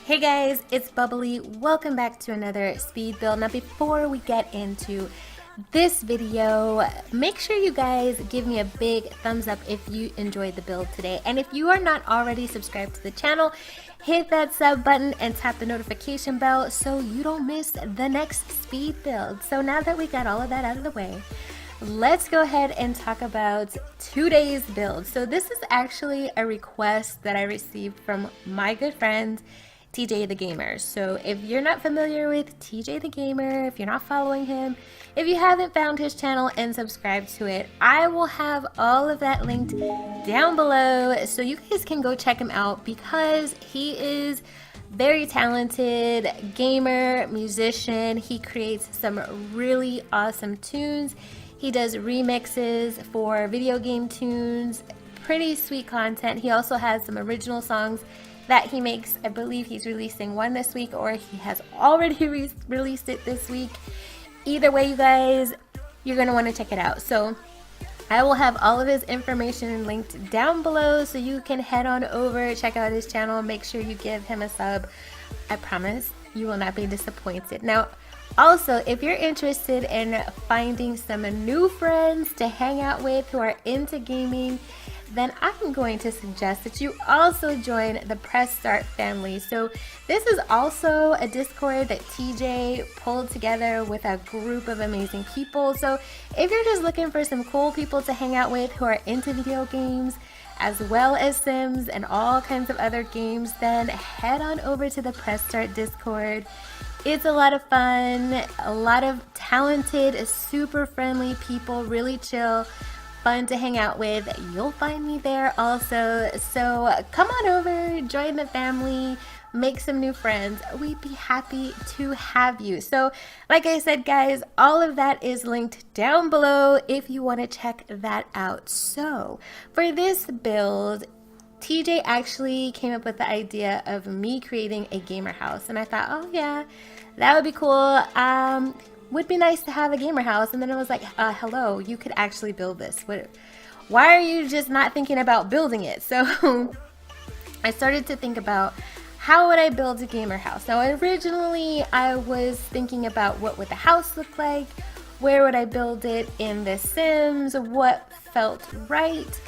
Hey guys, it's Bubbly. Welcome back to another speed build. Now before we get into this video, make sure you guys give me a big thumbs up if you enjoyed the build today. And if you are not already subscribed to the channel, hit that sub button and tap the notification bell so you don't miss the next speed build. So now that we got all of that out of the way, let's go ahead and talk about today's build. So this is actually a request that I received from my good friend TeeJay the Gamer. So if you're not familiar with TeeJay the Gamer, if you're not following him, if you haven't found his channel and subscribed to it, I will have all of that linked down below so you guys can go check him out because he is very talented gamer, musician. He creates some really awesome tunes. He does remixes for video game tunes, pretty sweet content. He also has some original songs that he makes. I believe he's releasing one this week or he has already released it this week. Either way, you guys, you're going to want to check it out. So I will have all of his information linked down below so you can head on over, check out his channel, make sure you give him a sub. I promise you will not be disappointed. Now, also, if you're interested in finding some new friends to hang out with who are into gaming, then I'm going to suggest that you also join the Press Start family. So this is also a Discord that TeeJay pulled together with a group of amazing people. So if you're just looking for some cool people to hang out with who are into video games, as well as Sims and all kinds of other games, then head on over to the Press Start Discord. It's a lot of fun, a lot of talented, super friendly people, really chill, fun to hang out with. You'll find me there also. So come on over, join the family, make some new friends. We'd be happy to have you. So like I said, guys, all of that is linked down below if you want to check that out. So for this build, TeeJay actually came up with the idea of me creating a gamer house, and I thought, oh yeah, that would be cool. Would be nice to have a gamer house. And then I was like, hello, you could actually build this. Why are you just not thinking about building it? So I started to think about how would I build a gamer house. Now originally I was thinking about what would the house look like, where would I build it in The Sims, what felt right.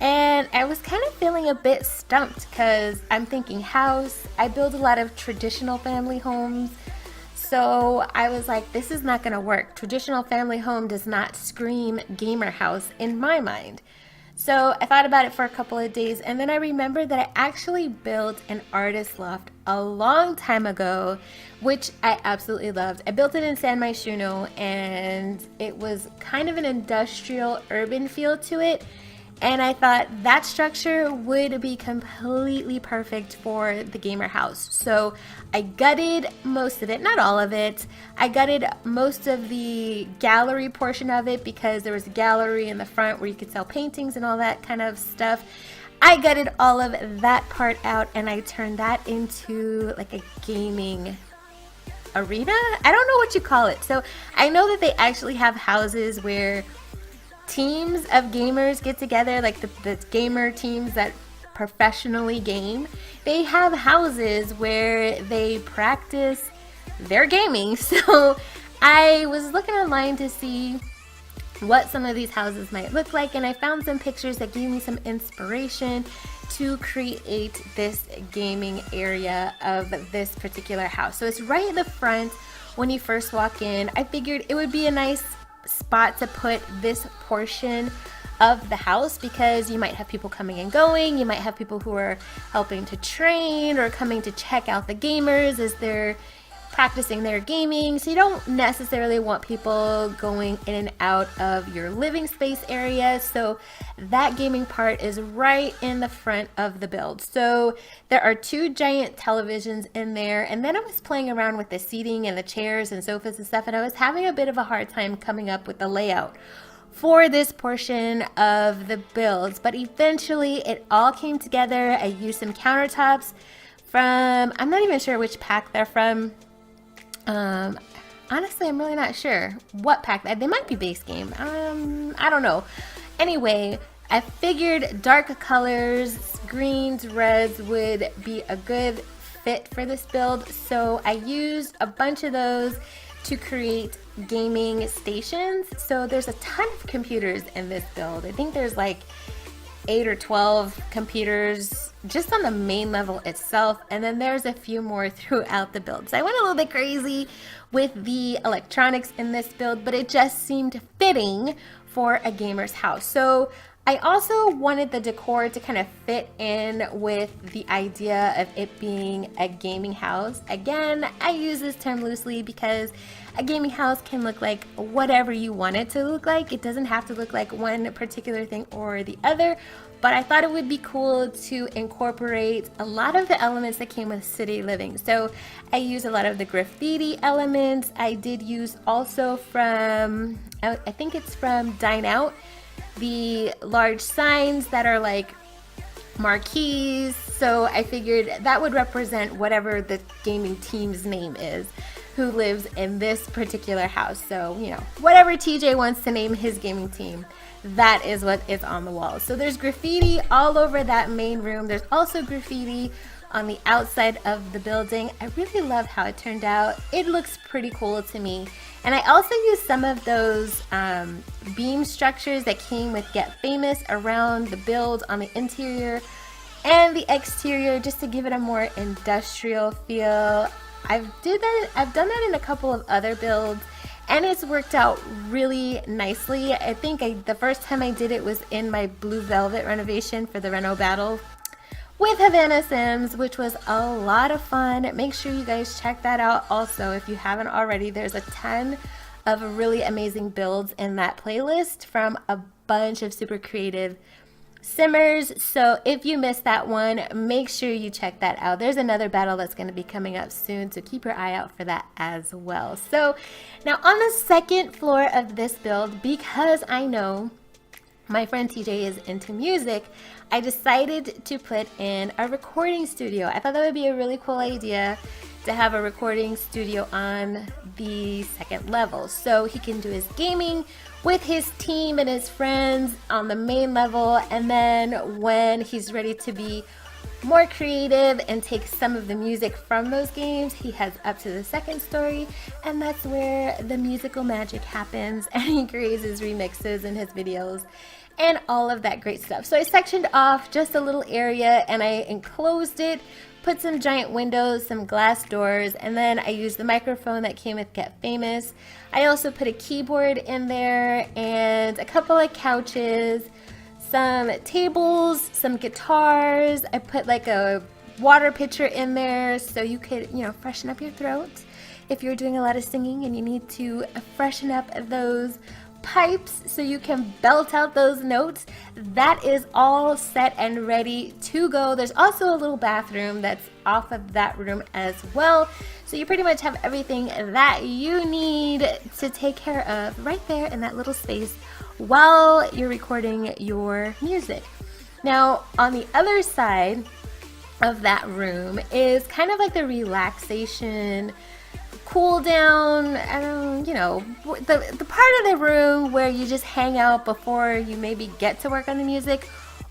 And I was kind of feeling a bit stumped because I'm thinking house. I build a lot of traditional family homes. So I was like, this is not going to work. Traditional family home does not scream gamer house in my mind. So I thought about it for a couple of days, and then I remembered that I actually built an artist loft a long time ago, which I absolutely loved. I built it in San Myshuno, and it was kind of an industrial urban feel to it. And I thought that structure would be completely perfect for the gamer house. So I gutted most of it, not all of it. I gutted most of the gallery portion of it because there was a gallery in the front where you could sell paintings and all that kind of stuff. I gutted all of that part out and I turned that into like a gaming arena? I don't know what you call it. So I know that they actually have houses where teams of gamers get together, like the gamer teams that professionally game. They have houses where they practice their gaming. So I was looking online to see what some of these houses might look like, and I found some pictures that gave me some inspiration to create this gaming area of this particular house. So it's right in the front when you first walk in. I figured it would be a nice spot to put this portion of the house because you might have people coming and going, you might have people who are helping to train or coming to check out the gamers as they're practicing their gaming. So you don't necessarily want people going in and out of your living space area. So that gaming part is right in the front of the build. So there are two giant televisions in there, and then I was playing around with the seating and the chairs and sofas and stuff, and I was having a bit of a hard time coming up with the layout for this portion of the build. But eventually it all came together. I used some countertops from, I'm not even sure which pack they're from. Honestly, I'm really not sure what pack. They might be base game. I don't know. Anyway, I figured dark colors, greens, reds would be a good fit for this build. So I used a bunch of those to create gaming stations. So there's a ton of computers in this build. I think there's like 8 or 12 computers just on the main level itself, and then there's a few more throughout the build. So I went a little bit crazy with the electronics in this build, but it just seemed fitting for a gamer's house. So I also wanted the decor to kind of fit in with the idea of it being a gaming house. Again, I use this term loosely because a gaming house can look like whatever you want it to look like. It doesn't have to look like one particular thing or the other, but I thought it would be cool to incorporate a lot of the elements that came with city living. So I used a lot of the graffiti elements. I did use also from, I think it's from Dine Out, the large signs that are like marquees. So I figured that would represent whatever the gaming team's name is who lives in this particular house. So, you know, whatever TeeJay wants to name his gaming team, that is what is on the wall. So there's graffiti all over that main room. There's also graffiti on the outside of the building. I really love how it turned out. It looks pretty cool to me. And I also used some of those beam structures that came with Get Famous around the build on the interior and the exterior, just to give it a more industrial feel. I've done that in a couple of other builds, and it's worked out really nicely. I think the first time I did it was in my Blue Velvet renovation for the Reno Battle with Havana Sims, which was a lot of fun. Make sure you guys check that out also if you haven't already. There's a ton of really amazing builds in that playlist from a bunch of super creative simmers. So if you missed that one, make sure you check that out. There's another battle that's going to be coming up soon, so keep your eye out for that as well. So now on the second floor of this build, because I know my friend TeeJay is into music, I decided to put in a recording studio. I thought that would be a really cool idea to have a recording studio on the second level, so he can do his gaming with his team and his friends on the main level, and then when he's ready to be more creative and take some of the music from those games, he heads up to the second story, and that's where the musical magic happens, and he creates his remixes and his videos and all of that great stuff. So I sectioned off just a little area and I enclosed it, put some giant windows, some glass doors, and then I used the microphone that came with Get Famous. I also put a keyboard in there and a couple of couches, some tables, some guitars. I put like a water pitcher in there so you could, you know, freshen up your throat if you're doing a lot of singing and you need to freshen up those pipes so you can belt out those notes. That is all set and ready to go. There's also a little bathroom that's off of that room as well. So you pretty much have everything that you need to take care of right there in that little space while you're recording your music. Now, on the other side of that room is kind of like the relaxation, cool down, you know, the part of the room where you just hang out before you maybe get to work on the music,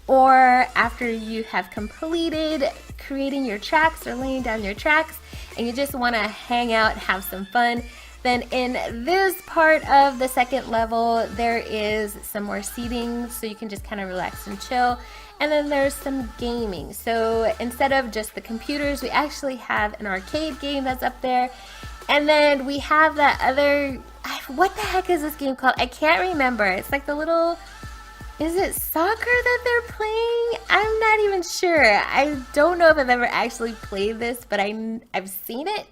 or after you have completed creating your tracks or laying down your tracks and you just want to hang out, have some fun. Then in this part of the second level, there is some more seating so you can just kind of relax and chill. And then there's some gaming. So instead of just the computers, we actually have an arcade game that's up there. And then we have that other, what the heck is this game called? I can't remember. It's like the little, is it soccer that they're playing? I'm not even sure. I don't know if I've ever actually played this, but I've seen it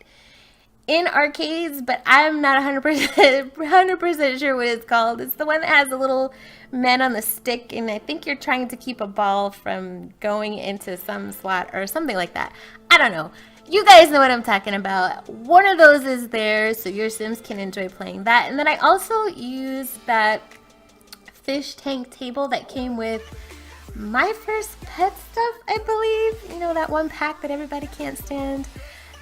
in arcades, but I'm not 100% sure what it's called. It's the one that has the little men on the stick, and I think you're trying to keep a ball from going into some slot or something like that. I don't know. You guys know what I'm talking about. One of those is there, so your Sims can enjoy playing that. And then I also used that fish tank table that came with My First Pet stuff, I believe. You know, that one pack that everybody can't stand.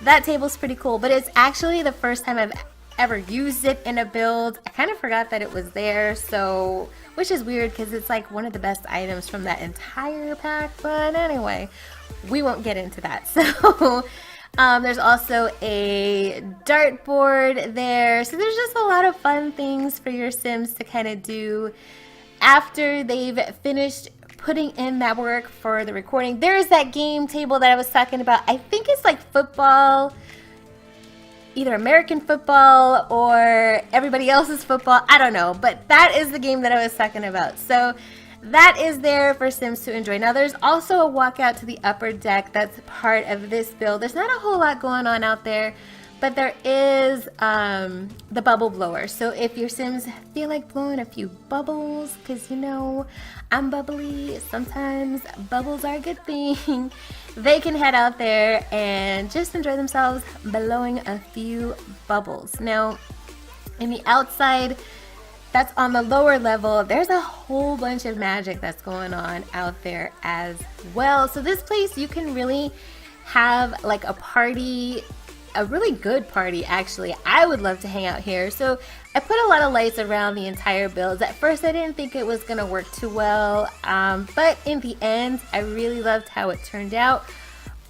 That table's pretty cool, but it's actually the first time I've ever used it in a build. I kind of forgot that it was there, so, which is weird because it's like one of the best items from that entire pack, but anyway, we won't get into that. So There's also a dartboard there. So there's just a lot of fun things for your Sims to kind of do after they've finished putting in that work for the recording. There's that game table that I was talking about. I think it's like football, either American football or everybody else's football. I don't know, but that is the game that I was talking about. So that is there for Sims to enjoy. Now there's also a walkout to the upper deck that's part of this build. There's not a whole lot going on out there, but there is the bubble blower. So if your Sims feel like blowing a few bubbles, because you know I'm bubbly, sometimes bubbles are a good thing, they can head out there and just enjoy themselves blowing a few bubbles. Now in the outside, that's on the lower level, there's a whole bunch of magic that's going on out there as well. So this place, you can really have like a party, a really good party actually. I would love to hang out here. So I put a lot of lights around the entire build. At first I didn't think it was gonna work too well, but in the end I really loved how it turned out.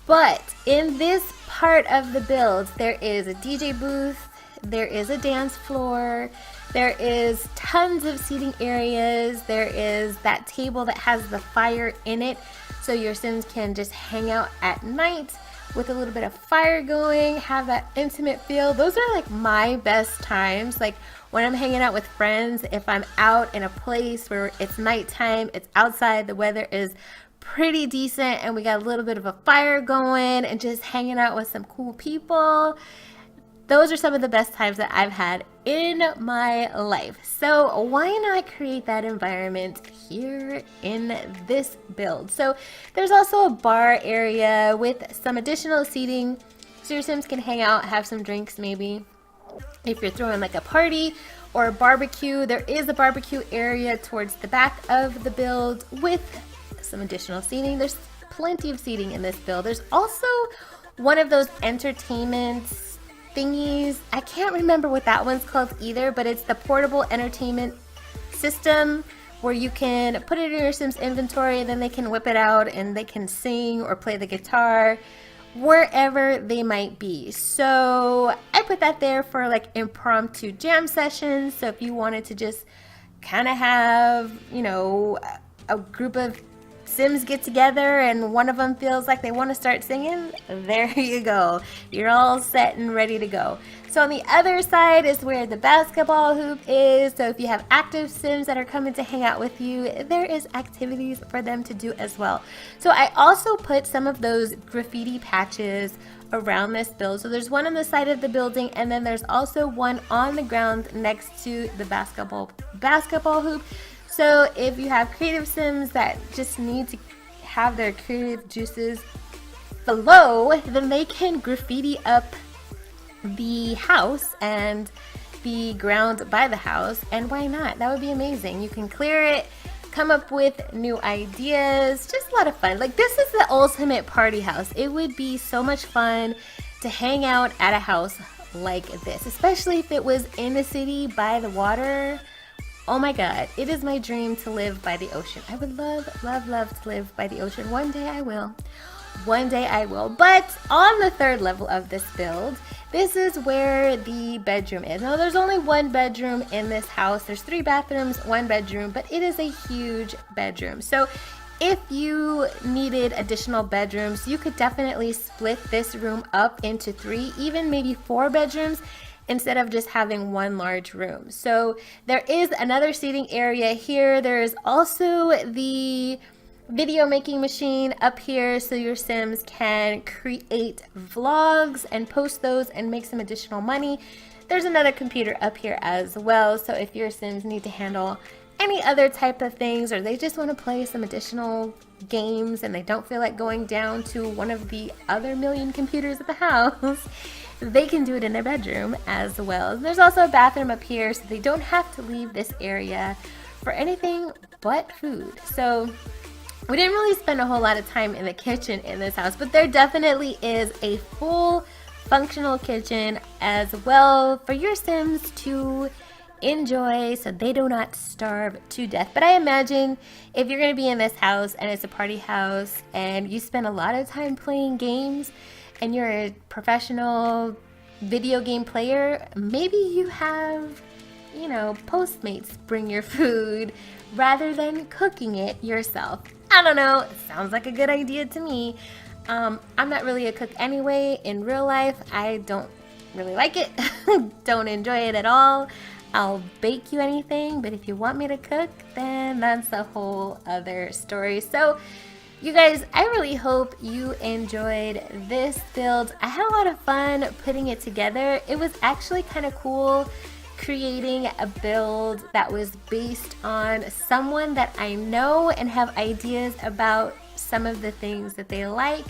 But in this part of the build, there is a DJ booth, there is a dance floor, there is tons of seating areas, there is that table that has the fire in it, so your Sims can just hang out at night with a little bit of fire going, have that intimate feel. Those are like my best times, like when I'm hanging out with friends, if I'm out in a place where it's nighttime, it's outside, the weather is pretty decent, and we got a little bit of a fire going and just hanging out with some cool people. Those are some of the best times that I've had in my life. So why not create that environment here in this build? So there's also a bar area with some additional seating, so your Sims can hang out, have some drinks maybe. If you're throwing like a party or a barbecue, there is a barbecue area towards the back of the build with some additional seating. There's plenty of seating in this build. There's also one of those entertainment thingies. I can't remember what that one's called either, but it's the portable entertainment system where you can put it in your Sims inventory and then they can whip it out and they can sing or play the guitar wherever they might be. So I put that there for like impromptu jam sessions. So if you wanted to just kind of have, you know, a group of Sims get together and one of them feels like they want to start singing, there you go. You're all set and ready to go. So on the other side is where the basketball hoop is. So if you have active Sims that are coming to hang out with you, there is activities for them to do as well. So I also put some of those graffiti patches around this build. So there's one on the side of the building, and then there's also one on the ground next to the basketball hoop. So if you have creative Sims that just need to have their creative juices flow, then they can graffiti up the house and the ground by the house, and why not? That would be amazing. You can clear it, come up with new ideas, just a lot of fun. Like, this is the ultimate party house. It would be so much fun to hang out at a house like this, especially if it was in the city by the water. Oh my god, it is my dream to live by the ocean. I would love, love, love to live by the ocean. One day I will. One day I will. But on the third level of this build, this is where the bedroom is. Now there's only one bedroom in this house. There's 3 bathrooms, 1 bedroom, but it is a huge bedroom. So if you needed additional bedrooms, you could definitely split this room up into 3, even maybe 4 bedrooms, instead of just having one large room. So there is another seating area here. There is also the video making machine up here, so your Sims can create vlogs and post those and make some additional money. There's another computer up here as well, so if your Sims need to handle any other type of things, or they just want to play some additional games and they don't feel like going down to one of the other million computers at the house, they can do it in their bedroom as well. And there's also a bathroom up here, so they don't have to leave this area for anything but food. So we didn't really spend a whole lot of time in the kitchen in this house, but there definitely is a full functional kitchen as well for your Sims to enjoy, so they do not starve to death. But I imagine if you're going to be in this house and it's a party house and you spend a lot of time playing games, and you're a professional video game player, maybe you have, you know, Postmates bring your food rather than cooking it yourself. I don't know, it sounds like a good idea to me. I'm not really a cook anyway. In real life, I don't really like it. Don't enjoy it at all. I'll bake you anything, but if you want me to cook, then that's a whole other story. So you guys, I really hope you enjoyed this build. I had a lot of fun putting it together. It was actually kind of cool creating a build that was based on someone that I know and have ideas about some of the things that they like.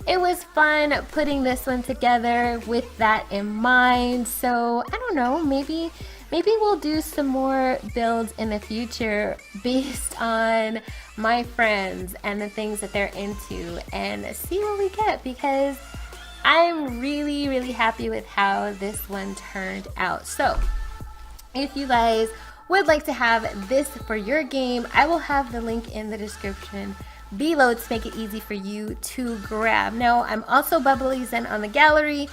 It was fun putting this one together with that in mind. So I don't know, maybe we'll do some more builds in the future based on my friends and the things that they're into and see what we get, because I'm really happy with how this one turned out. So if you guys would like to have this for your game, I will have the link in the description below to make it easy for you to grab. Now, I'm also Bubblyzen on the gallery.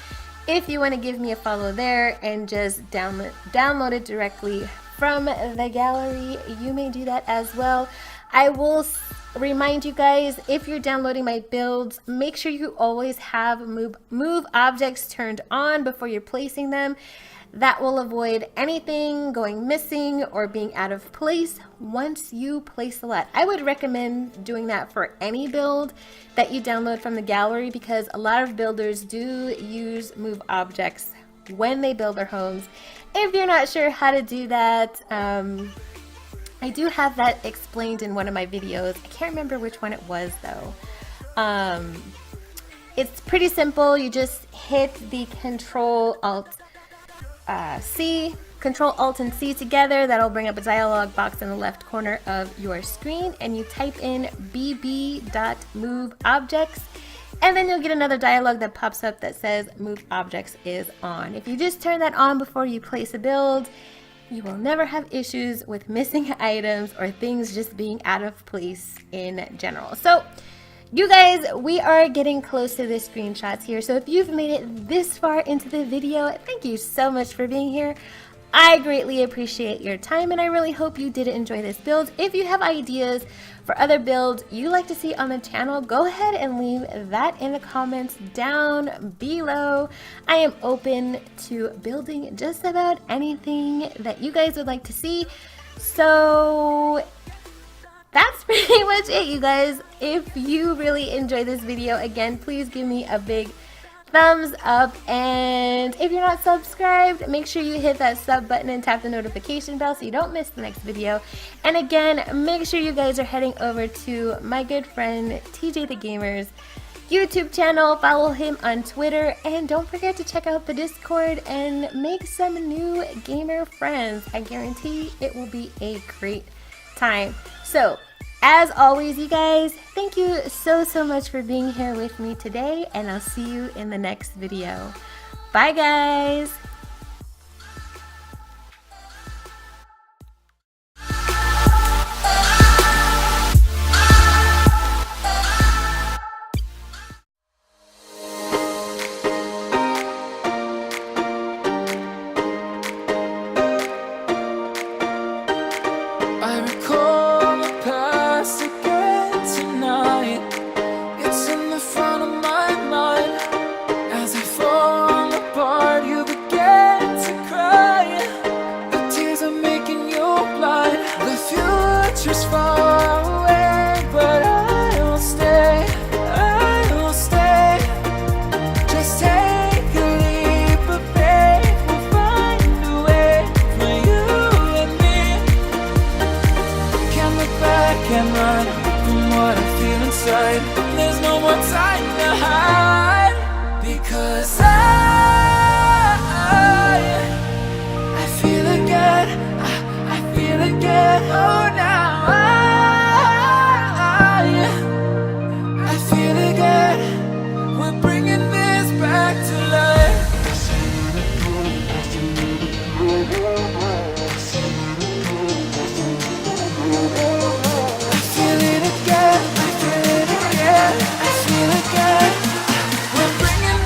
If you want to give me a follow there and just download it directly from the gallery, you may do that as well. I will remind you guys, if you're downloading my builds, make sure you always have move objects turned on before you're placing them. That will avoid anything going missing or being out of place once you place a lot. I would recommend doing that for any build that you download from the gallery, because a lot of builders do use move objects when they build their homes. If you're not sure how to do that, I do have that explained in one of my videos. I can't remember which one it was though. It's pretty simple. You just hit the Control Alt and C together. That'll bring up a dialog box in the left corner of your screen, and you type in bb.moveObjects, and then you'll get another dialog that pops up that says Move Objects is on. If you just turn that on before you place a build, you will never have issues with missing items or things just being out of place in general. So you guys, we are getting close to the screenshots here. So if you've made it this far into the video, thank you so much for being here. I greatly appreciate your time, and I really hope you did enjoy this build. If you have ideas for other builds you like to see on the channel, go ahead and leave that in the comments down below. I am open to building just about anything that you guys would like to see. So that's pretty much it, you guys. If you really enjoyed this video, again, please give me a big thumbs up, and if you're not subscribed, make sure you hit that sub button and tap the notification bell so you don't miss the next video. And again, make sure you guys are heading over to my good friend TeeJay the Gamer's YouTube channel, follow him on Twitter, and don't forget to check out the Discord and make some new gamer friends. I guarantee it will be a great time. So as always, you guys, thank you so much for being here with me today, and I'll see you in the next video. Bye, guys. Just far away, but I will stay, just take a leap of faith, we'll find a way for you and me. Can't look back and run from what I feel inside. There's no more time to hide, because I feel again, I feel again, oh now. We're bringing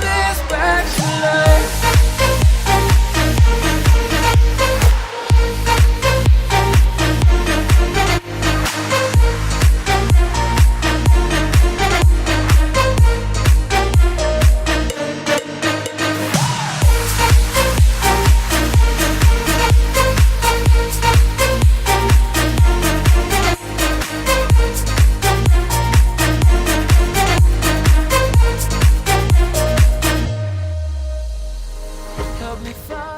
you'll be fine.